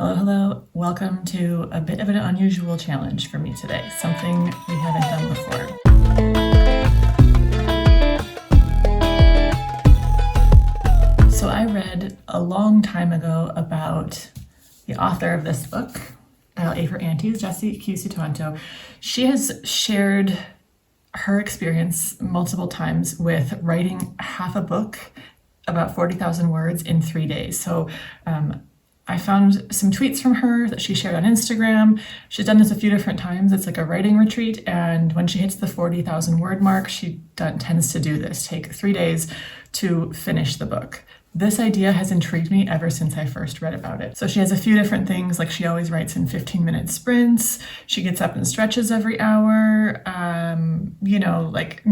Hello, hello. Welcome to a bit of an unusual challenge for me today, something we haven't done before. So I read a long time ago about the author of this book, Dial A for Aunties, KC Sutanto. She has shared her experience multiple times with writing half a book, about 40,000 words in 3 days. So I found some tweets from her that she shared on Instagram. She's done this a few different times. It's like a writing retreat, and when she hits the 40,000 word mark, she tends to do this, take 3 days to finish the book. This idea has intrigued me ever since I first read about it. So she has a few different things, like she always writes in 15-minute sprints. She gets up and stretches every hour. Like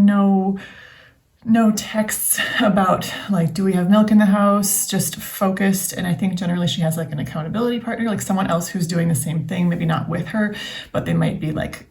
no texts about like, do we have milk in the house? Just focused. And I think generally she has like an accountability partner, like someone else who's doing the same thing, maybe not with her, but they might be like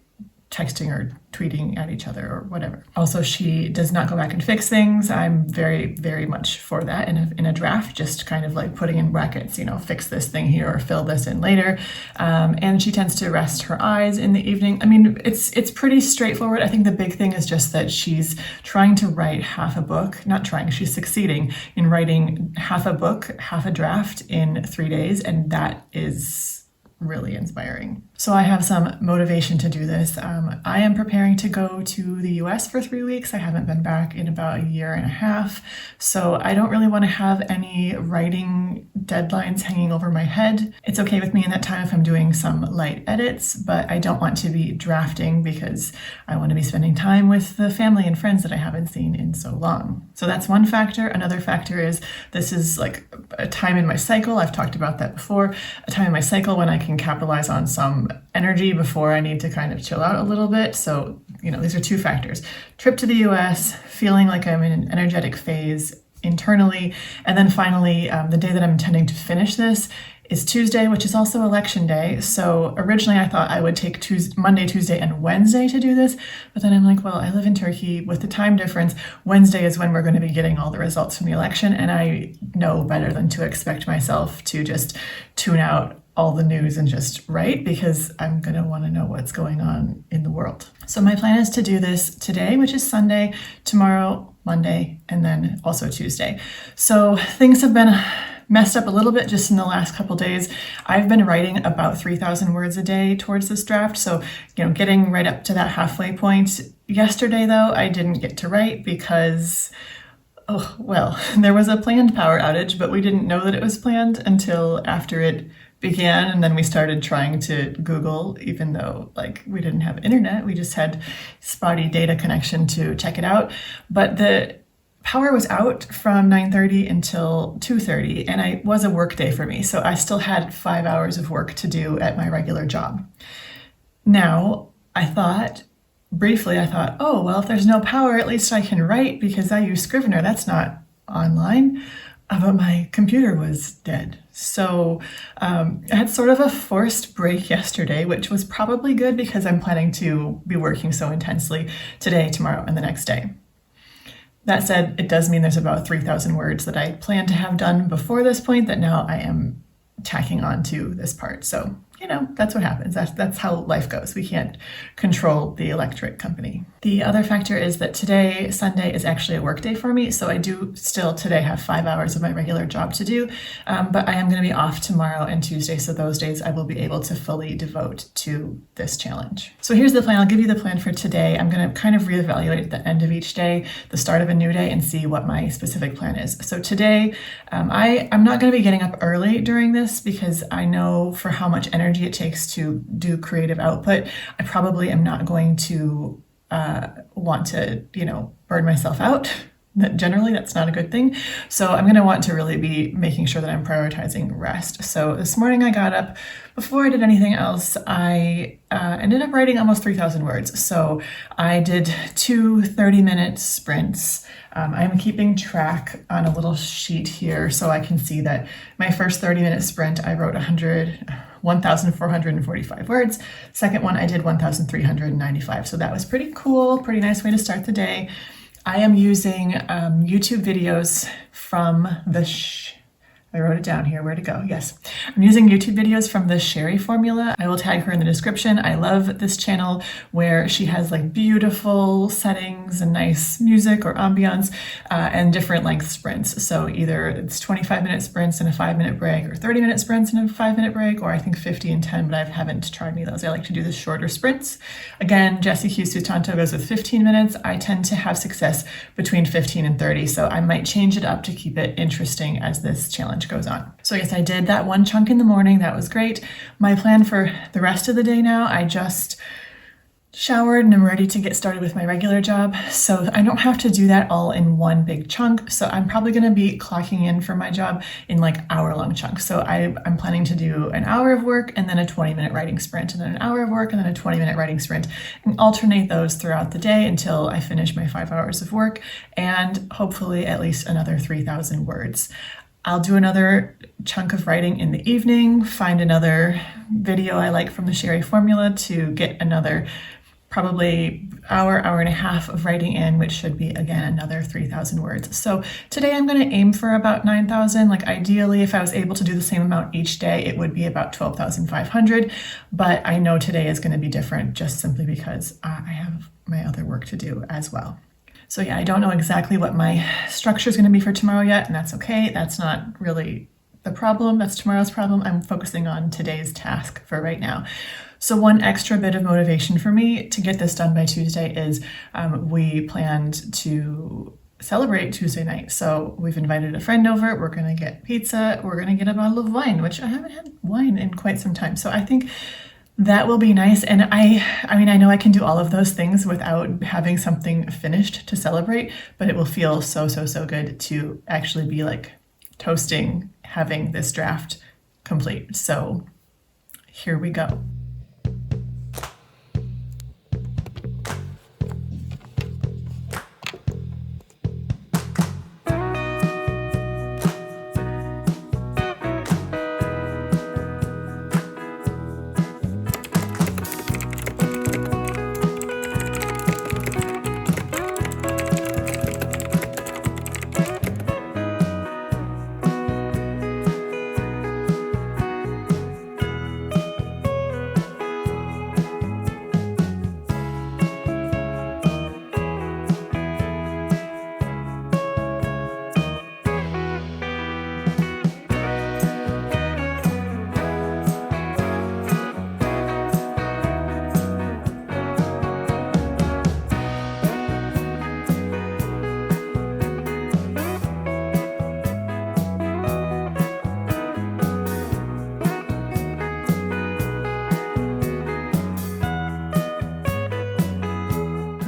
texting or tweeting at each other or whatever. Also, she does not go back and fix things. I'm very, very much for that in a draft, just kind of like putting in brackets, fix this thing here or fill this in later. And she tends to rest her eyes in the evening. I mean, it's pretty straightforward. I think the big thing is just that she's trying to write half a book, not trying, she's succeeding in writing half a book, half a draft in 3 days. And that is really inspiring. So I have some motivation to do this. I am preparing to go to the US for 3 weeks. I haven't been back in about a year and a half. So I don't really want to have any writing deadlines hanging over my head. It's okay with me in that time if I'm doing some light edits, but I don't want to be drafting because I want to be spending time with the family and friends that I haven't seen in so long. So that's one factor. Another factor is this is like a time in my cycle. I've talked about that before. A time in my cycle when I can capitalize on some energy before I need to kind of chill out a little bit. So, these are two factors. Trip to the US, feeling like I'm in an energetic phase internally. And then finally, the day that I'm intending to finish this is Tuesday, which is also election day. So originally I thought I would take Monday, Tuesday, and Wednesday to do this. But then I'm like, well, I live in Turkey with the time difference. Wednesday is when we're going to be getting all the results from the election. And I know better than to expect myself to just tune out all the news and just write, because I'm going to want to know what's going on in the world. So my plan is to do this today, which is Sunday, tomorrow, Monday, and then also Tuesday. So things have been messed up a little bit just in the last couple days. I've been writing about 3,000 words a day towards this draft. So, getting right up to that halfway point. Yesterday, though, I didn't get to write because there was a planned power outage, but we didn't know that it was planned until after it began, and then we started trying to Google, even though we didn't have internet. We just had spotty data connection to check it out. But the power was out from 9:30 until 2:30, and it was a work day for me. So I still had 5 hours of work to do at my regular job. Now, I thought, oh, well, if there's no power, at least I can write because I use Scrivener. That's not online. But my computer was dead. So I had sort of a forced break yesterday, which was probably good because I'm planning to be working so intensely today, tomorrow, and the next day. That said, it does mean there's about 3,000 words that I plan to have done before this point that now I am tacking on to this part. So, that's what happens. That's how life goes. We can't control the electric company. The other factor is that today, Sunday, is actually a work day for me. So I do still today have 5 hours of my regular job to do, but I am going to be off tomorrow and Tuesday. So those days I will be able to fully devote to this challenge. So here's the plan. I'll give you the plan for today. I'm going to kind of reevaluate at the end of each day, the start of a new day, and see what my specific plan is. So today, I'm not going to be getting up early during this because I know for how much energy it takes to do creative output, I probably am not going to want to, burn myself out. Generally, that's not a good thing. So I'm going to want to really be making sure that I'm prioritizing rest. So this morning I got up. Before I did anything else, I ended up writing almost 3,000 words. So I did 2 30-minute sprints. I'm keeping track on a little sheet here so I can see that my first 30-minute sprint, I wrote 1,445 words. Second one, I did 1,395. So that was pretty cool, pretty nice way to start the day. I am using YouTube videos from the I wrote it down here. Where'd it go? Yes. I'm using YouTube videos from the Sherry formula. I will tag her in the description. I love this channel where she has like beautiful settings and nice music or ambiance and different length sprints. So either it's 25-minute sprints and a 5-minute break, or 30-minute sprints and a 5-minute break, or I think 50 and 10, but I haven't tried any of those. I like to do the shorter sprints. Again, Jessie Q Sutanto goes with 15 minutes. I tend to have success between 15 and 30, so I might change it up to keep it interesting as this challenge goes on. So yes, I did that one chunk in the morning. That was great. My plan for the rest of the day now, I just showered and I'm ready to get started with my regular job. So I don't have to do that all in one big chunk. So I'm probably going to be clocking in for my job in like hour-long chunks. So I'm planning to do an hour of work and then a 20-minute writing sprint, and then an hour of work and then a 20-minute writing sprint, and alternate those throughout the day until I finish my 5 hours of work and hopefully at least another 3,000 words. I'll do another chunk of writing in the evening, find another video I like from the Sherry formula to get another probably hour and a half of writing in, which should be, again, another 3,000 words. So today I'm going to aim for about 9,000. Like ideally, if I was able to do the same amount each day, it would be about 12,500. But I know today is going to be different just simply because I have my other work to do as well. So yeah, I don't know exactly what my structure is going to be for tomorrow yet, and that's okay. That's not really the problem. That's tomorrow's problem. I'm focusing on today's task for right now. So one extra bit of motivation for me to get this done by Tuesday is we planned to celebrate Tuesday night. So we've invited a friend over. We're going to get pizza. We're going to get a bottle of wine, which I haven't had wine in quite some time. So I think that will be nice. And I mean, I know I can do all of those things without having something finished to celebrate, but it will feel so good to actually be like toasting, having this draft complete. So here we go.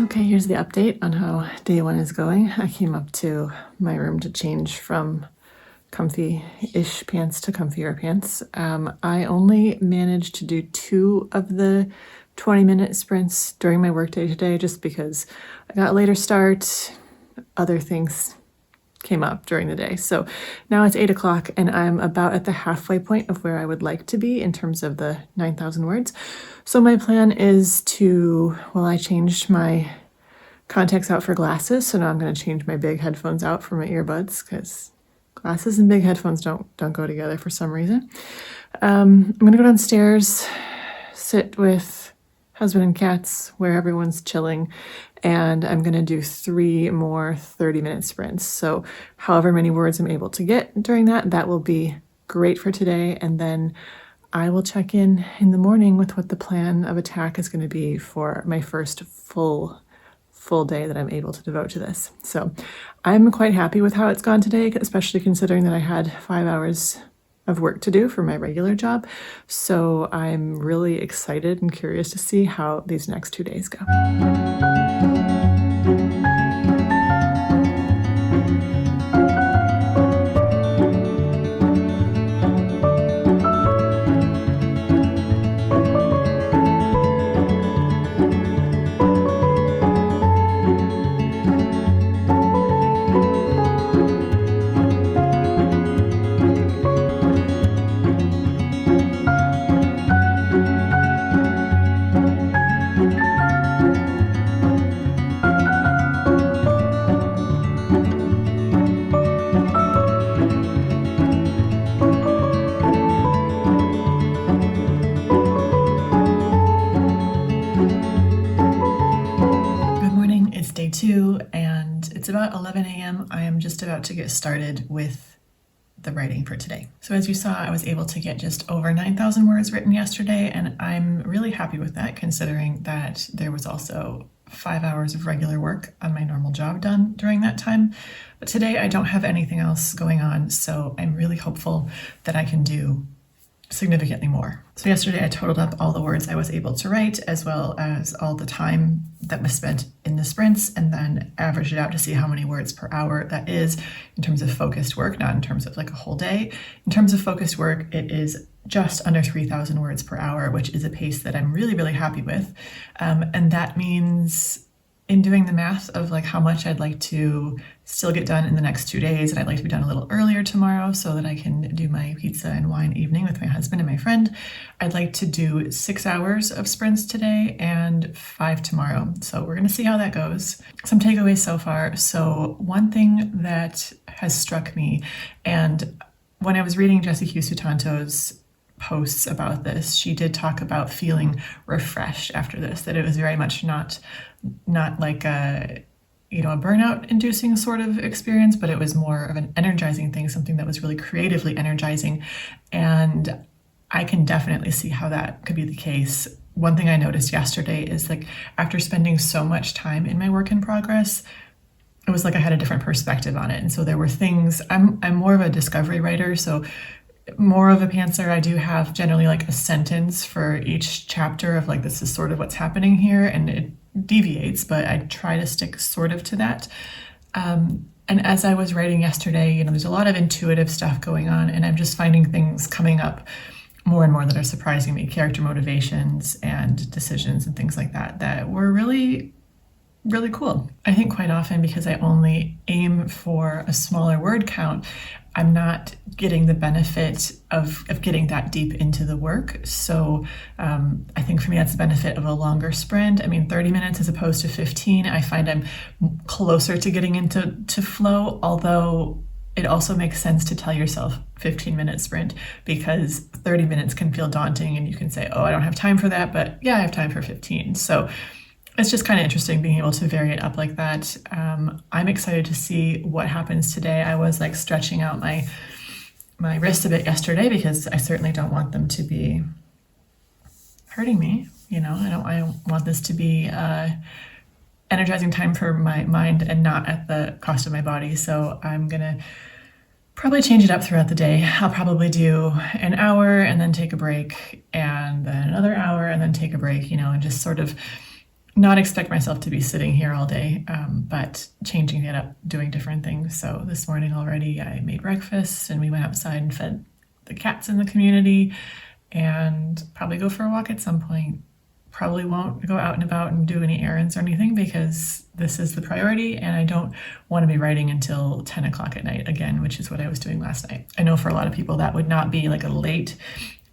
Okay, here's the update on how day one is going. I came up to my room to change from comfy-ish pants to comfier pants. I only managed to do 2 of the 20-minute sprints during my workday today just because I got a later start, other things came up during the day. So now it's 8 o'clock and I'm about at the halfway point of where I would like to be in terms of the 9,000 words. So my plan is I changed my contacts out for glasses. So now I'm going to change my big headphones out for my earbuds because glasses and big headphones don't go together for some reason. I'm going to go downstairs, sit with husband and cats where everyone's chilling, and I'm going to do 3 more 30-minute sprints. So however many words I'm able to get during that will be great for today. And then I will check in the morning with what the plan of attack is going to be for my first full day that I'm able to devote to this. So I'm quite happy with how it's gone today, especially considering that I had 5 hours of work to do for my regular job. So I'm really excited and curious to see how these next 2 days go. about 11 a.m. I am just about to get started with the writing for today. So as you saw, I was able to get just over 9,000 words written yesterday, and I'm really happy with that, considering that there was also 5 hours of regular work on my normal job done during that time. But today I don't have anything else going on, so I'm really hopeful that I can do significantly more. So yesterday I totaled up all the words I was able to write, as well as all the time that was spent in the sprints, and then averaged it out to see how many words per hour that is in terms of focused work, not in terms of like a whole day. In terms of focused work, it is just under 3,000 words per hour, which is a pace that I'm really, really happy with. And that means, in doing the math of like how much I'd like to still get done in the next 2 days, and I'd like to be done a little earlier tomorrow so that I can do my pizza and wine evening with my husband and my friend. I'd like to do 6 hours of sprints today and 5 tomorrow. So we're gonna see how that goes. Some takeaways so far. So one thing that has struck me, and when I was reading Jessie Q. Sutanto's posts about this, she did talk about feeling refreshed after this, that it was very much not like a burnout inducing sort of experience, but it was more of an energizing thing, something that was really creatively energizing. And I can definitely see how that could be the case. One thing I noticed yesterday is, like, after spending so much time in my work in progress, it was like I had a different perspective on it. And so there were things, I'm more of a discovery writer, so more of a pantser. I do have generally like a sentence for each chapter of like, this is sort of what's happening here, and it deviates, but I try to stick sort of to that. And as I was writing yesterday, there's a lot of intuitive stuff going on, and I'm just finding things coming up more and more that are surprising me, character motivations and decisions and things like that, that were really, really cool. I think quite often, because I only aim for a smaller word count, I'm not getting the benefit of getting that deep into the work. So I think for me, that's the benefit of a longer sprint. 30 minutes as opposed to 15, I find I'm closer to getting into flow, although it also makes sense to tell yourself 15-minute sprint, because 30 minutes can feel daunting and you can say, oh, I don't have time for that, but yeah, I have time for 15. So it's just kind of interesting being able to vary it up like that. I'm excited to see what happens today. I was like stretching out my wrists a bit yesterday, because I certainly don't want them to be hurting me. I don't want this to be energizing time for my mind and not at the cost of my body. So I'm gonna probably change it up throughout the day. I'll probably do an hour and then take a break, and then another hour and then take a break, and just sort of not expect myself to be sitting here all day, but changing it up, doing different things. So this morning already I made breakfast, and we went outside and fed the cats in the community, and probably go for a walk at some point. Probably won't go out and about and do any errands or anything, because this is the priority, and I don't want to be writing until 10 o'clock at night again, which is what I was doing last night. I know for a lot of people that would not be like a late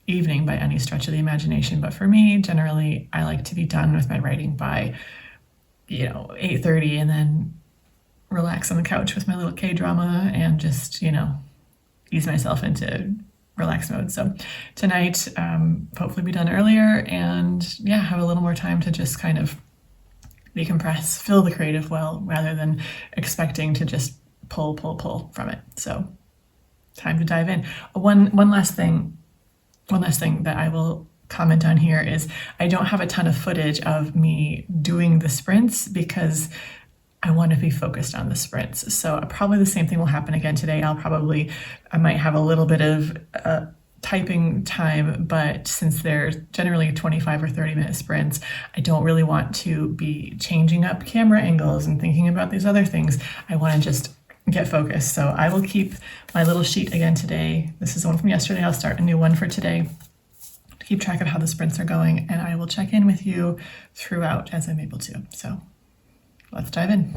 evening by any stretch of the imagination, but for me, generally, I like to be done with my writing by 8:30, and then relax on the couch with my little K-drama and just ease myself into relax mode. So tonight, hopefully be done earlier, and have a little more time to just kind of decompress, fill the creative well, rather than expecting to just pull from it. So time to dive in. One last thing that I will comment on here is, I don't have a ton of footage of me doing the sprints, because I want to be focused on the sprints. So probably the same thing will happen again today. I might have a little bit of typing time, but since they're generally 25 or 30-minute sprints, I don't really want to be changing up camera angles and thinking about these other things. I want to just get focused. So I will keep my little sheet again today. This is the one from yesterday. I'll start a new one for today to keep track of how the sprints are going, and I will check in with you throughout as I'm able to. So let's dive in.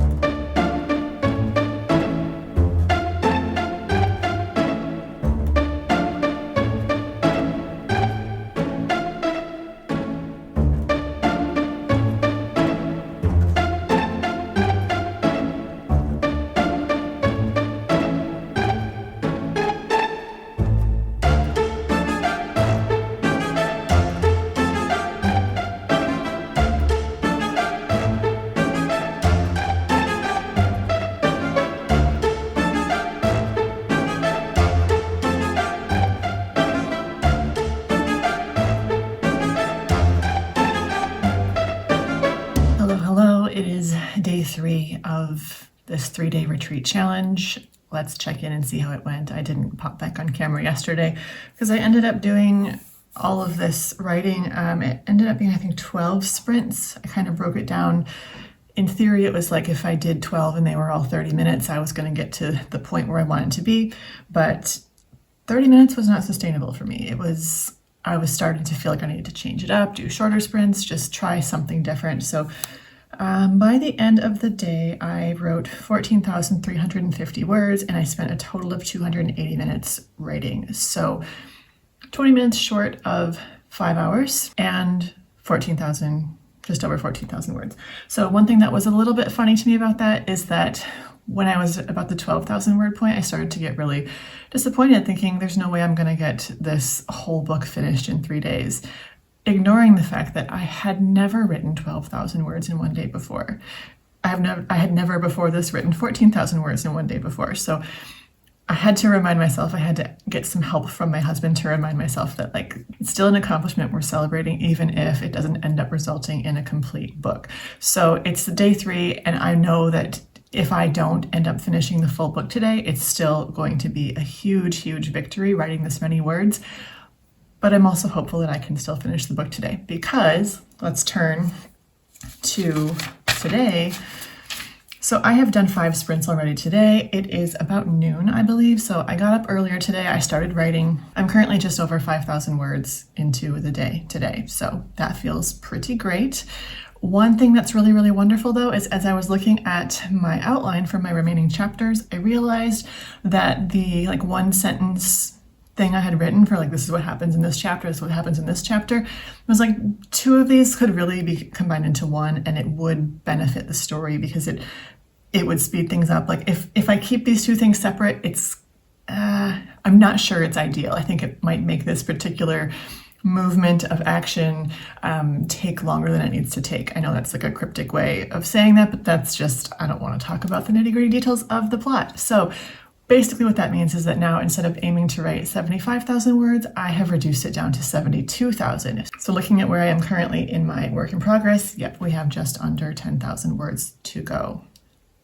this 3-day retreat challenge. Let's check in and see how it went. I didn't pop back on camera yesterday because I ended up doing all of this writing. It ended up being, I think, 12 sprints. I kind of broke it down. In theory, it was like if I did 12 and they were all 30 minutes, I was going to get to the point where I wanted to be. But 30 minutes was not sustainable for me. I was starting to feel like I needed to change it up, do shorter sprints, just try something different. So by the end of the day, I wrote 14,350 words and I spent a total of 280 minutes writing. So 20 minutes short of 5 hours and just over 14,000 words. So one thing that was a little bit funny to me about that is that when I was about the 12,000 word point, I started to get really disappointed, thinking there's no way I'm going to get this whole book finished in 3 days, ignoring the fact that I had never written 12,000 words in one day before. I had never before this written 14,000 words in one day before. So I had to remind myself, I had to get some help from my husband to remind myself that it's still an accomplishment we're celebrating, even if it doesn't end up resulting in a complete book. So it's day 3, and I know that if I don't end up finishing the full book today, it's still going to be a huge, huge victory writing this many words. But I'm also hopeful that I can still finish the book today, because let's turn to today. So I have done 5 sprints already today. It is about noon, I believe. So I got up earlier today. I started writing. I'm currently just over 5,000 words into the day today. So that feels pretty great. One thing that's really, really wonderful, though, is as I was looking at my outline for my remaining chapters, I realized that the one sentence thing I had written for this is what happens in this chapter, this is what happens in this chapter, was 2 of these could really be combined into one, and it would benefit the story because it would speed things up. If I keep these 2 things separate, I'm not sure it's ideal. I think it might make this particular movement of action take longer than it needs to take. I know that's a cryptic way of saying that, but that's just, I don't want to talk about the nitty-gritty details of the plot. So basically what that means is that now, instead of aiming to write 75,000 words, I have reduced it down to 72,000. So looking at where I am currently in my work in progress, yep, we have just under 10,000 words to go.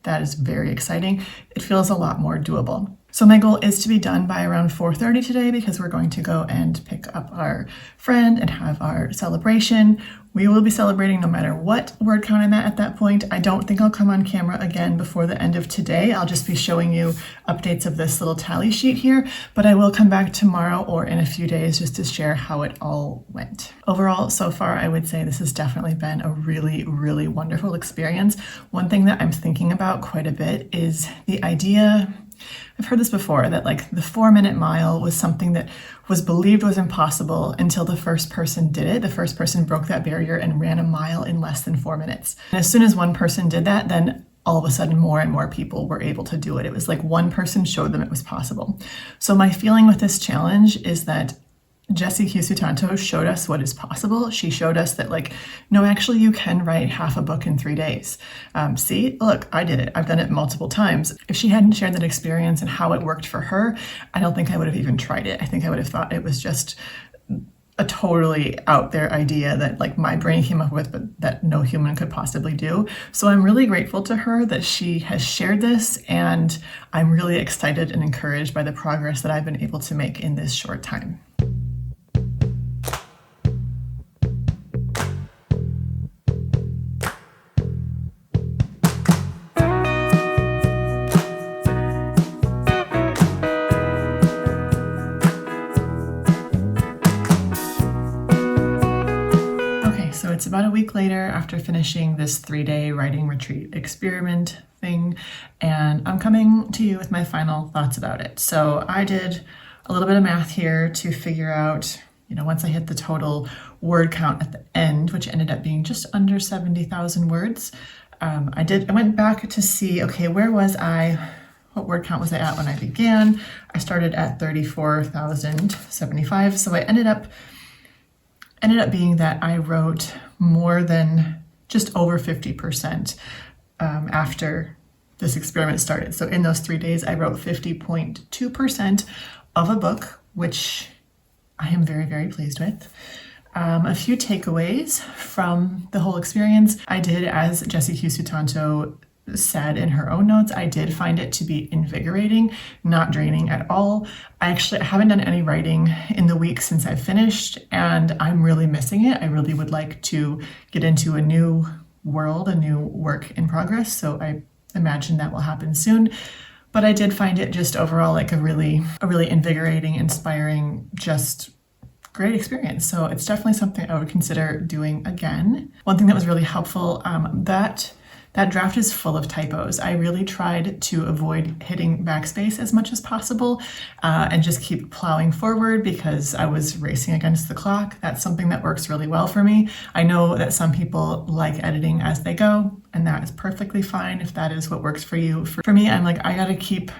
That is very exciting. It feels a lot more doable. So my goal is to be done by around 4:30 today, because we're going to go and pick up our friend and have our celebration. We will be celebrating no matter what word count I'm at that point. I don't think I'll come on camera again before the end of today. I'll just be showing you updates of this little tally sheet here, but I will come back tomorrow or in a few days just to share how it all went. Overall, so far, I would say this has definitely been a really, really wonderful experience. One thing that I'm thinking about quite a bit is the idea, I've heard this before, that the 4-minute mile was something that was believed was impossible until the first person did it. The first person broke that barrier and ran a mile in less than 4 minutes. And as soon as one person did that, then all of a sudden more and more people were able to do it. It was one person showed them it was possible. So my feeling with this challenge is that Jessie Sutanto showed us what is possible. She showed us that no, actually you can write half a book in 3 days. See, look, I did it. I've done it multiple times. If she hadn't shared that experience and how it worked for her, I don't think I would have even tried it. I think I would have thought it was just a totally out there idea that my brain came up with, but that no human could possibly do. So I'm really grateful to her that she has shared this, and I'm really excited and encouraged by the progress that I've been able to make in this short time. It's about a week later after finishing this 3-day writing retreat experiment thing, and I'm coming to you with my final thoughts about it. So I did a little bit of math here to figure out, once I hit the total word count at the end, which ended up being just under 70,000 words, I went back to see, okay, where was I? What word count was I at when I began? I started at 34,075, so I ended up being that I wrote more than just over 50% after this experiment started. So in those 3 days, I wrote 50.2% of a book, which I am very, very pleased with. A few takeaways from the whole experience. I did, as Jessie Sutanto said in her own notes, I did find it to be invigorating, not draining at all. I haven't done any writing in the week since I've finished, and I'm really missing it. I really would like to get into a new world, a new work in progress, so I imagine that will happen soon. But I did find it just overall like a really invigorating, inspiring, just great experience. So it's definitely something I would consider doing again. One thing that was really helpful, that draft is full of typos. I really tried to avoid hitting backspace as much as possible and just keep plowing forward because I was racing against the clock. That's something that works really well for me. I know that some people like editing as they go, and that is perfectly fine if that is what works for you. For me, I'm like, I gotta keep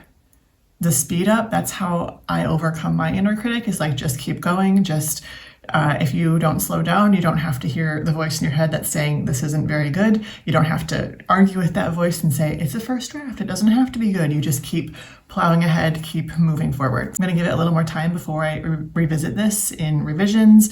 the speed up. That's how I overcome my inner critic, is like, just keep going. Just if you don't slow down, you don't have to hear the voice in your head that's saying this isn't very good. You don't have to argue with that voice and say it's a first draft, it doesn't have to be good. You just keep plowing ahead, keep moving forward. I'm going to give it a little more time before I revisit this in revisions.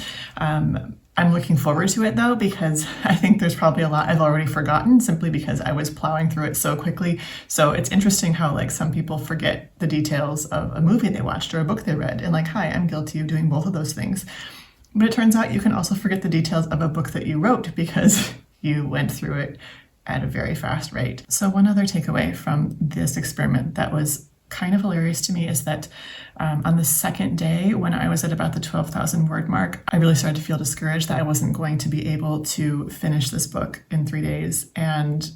I'm looking forward to it though, because I think there's probably a lot I've already forgotten simply because I was plowing through it so quickly. So it's interesting how like some people forget the details of a movie they watched or a book they read, and like, hi, I'm guilty of doing both of those things. But it turns out you can also forget the details of a book that you wrote because you went through it at a very fast rate. So one other takeaway from this experiment that was kind of hilarious to me is that on the second day, when I was at about the 12,000 word mark, I really started to feel discouraged that I wasn't going to be able to finish this book in 3 days. And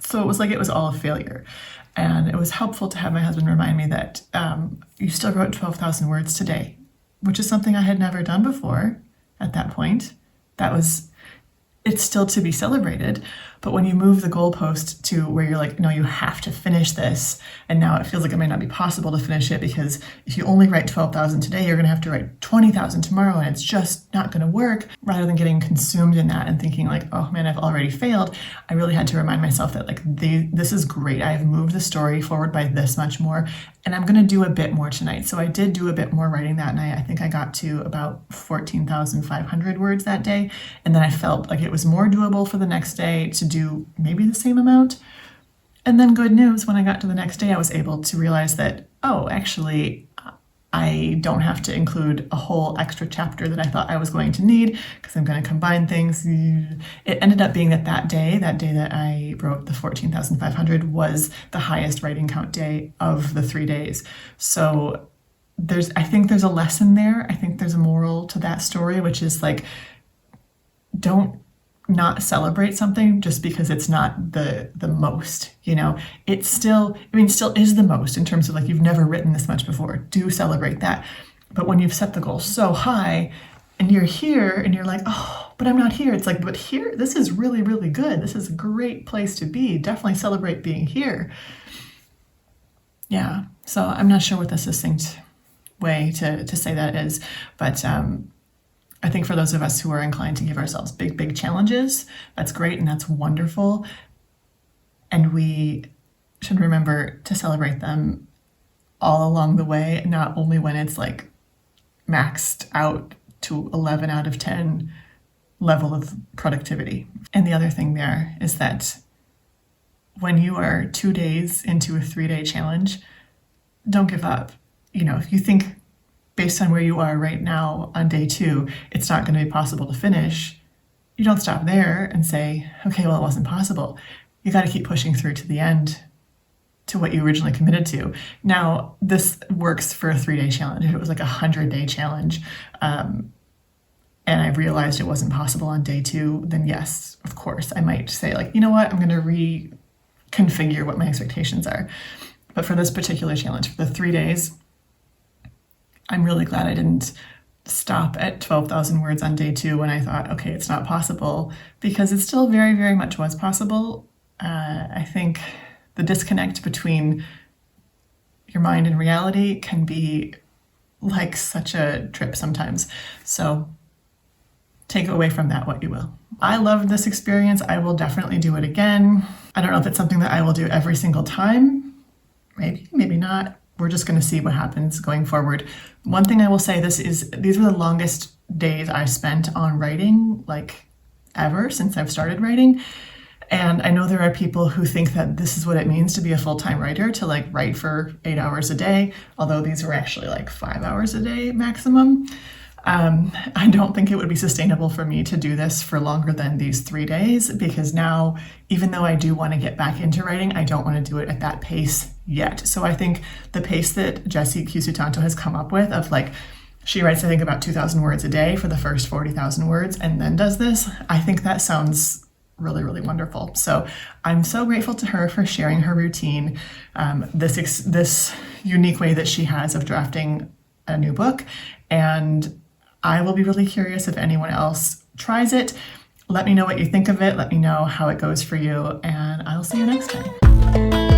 so it was like it was all a failure. And it was helpful to have my husband remind me that you still wrote 12,000 words today, which is something I had never done before at that point. It's still to be celebrated. But when you move the goalpost to where you're like, no, you have to finish this, and now it feels like it might not be possible to finish it because if you only write 12,000 today, you're going to have to write 20,000 tomorrow, and it's just not going to work. Rather than getting consumed in that and thinking like, oh man, I've already failed, I really had to remind myself that like this is great. I've moved the story forward by this much more, and I'm going to do a bit more tonight. So I did do a bit more writing that night. I think I got to about 14,500 words that day, and then I felt like it was more doable for the next day to do maybe the same amount. And then good news, when I got to the next day, I was able to realize that, oh, actually, I don't have to include a whole extra chapter that I thought I was going to need because I'm going to combine things. It ended up being that day that I wrote the 14,500 was the highest writing count day of the 3 days. So I think there's a lesson there. I think there's a moral to that story, which is like, don't not celebrate something just because it's not the most, it still is the most in terms of like, you've never written this much before. Do celebrate that. But when you've set the goal so high and you're here and you're like, oh, but I'm not here. It's like, but here, this is really, really good. This is a great place to be. Definitely celebrate being here. Yeah. So I'm not sure what the succinct way to say that is, but I think for those of us who are inclined to give ourselves big, big challenges, that's great and that's wonderful. And we should remember to celebrate them all along the way, not only when it's like maxed out to 11 out of 10 level of productivity. And the other thing there is that when you are 2 days into a 3-day challenge, don't give up. If you think based on where you are right now on day 2, it's not going to be possible to finish, you don't stop there and say, okay, well, it wasn't possible. You got to keep pushing through to the end, to what you originally committed to. Now, this works for a 3-day challenge. If it was like a 100-day challenge, and I realized it wasn't possible on day 2, then yes, of course, I might say like, you know what, I'm going to reconfigure what my expectations are. But for this particular challenge, for the 3 days, I'm really glad I didn't stop at 12,000 words on day 2 when I thought, okay, it's not possible, because it still very, very much was possible. I think the disconnect between your mind and reality can be like such a trip sometimes. So take away from that what you will. I loved this experience. I will definitely do it again. I don't know if it's something that I will do every single time. Maybe, maybe not. We're just going to see what happens going forward. One thing I will say, these were the longest days I spent on writing, like ever since I've started writing. And I know there are people who think that this is what it means to be a full-time writer, to like write for 8 hours a day, although these were actually like 5 hours a day maximum. I don't think it would be sustainable for me to do this for longer than these 3 days, because now, even though I do want to get back into writing, I don't want to do it at that pace yet. So I think the pace that Jessie Sutanto has come up with of like, she writes, I think, about 2,000 words a day for the first 40,000 words and then does this, I think that sounds really, really wonderful. So I'm so grateful to her for sharing her routine, this unique way that she has of drafting a new book. And I will be really curious if anyone else tries it. Let me know what you think of it. Let me know how it goes for you, and I'll see you next time.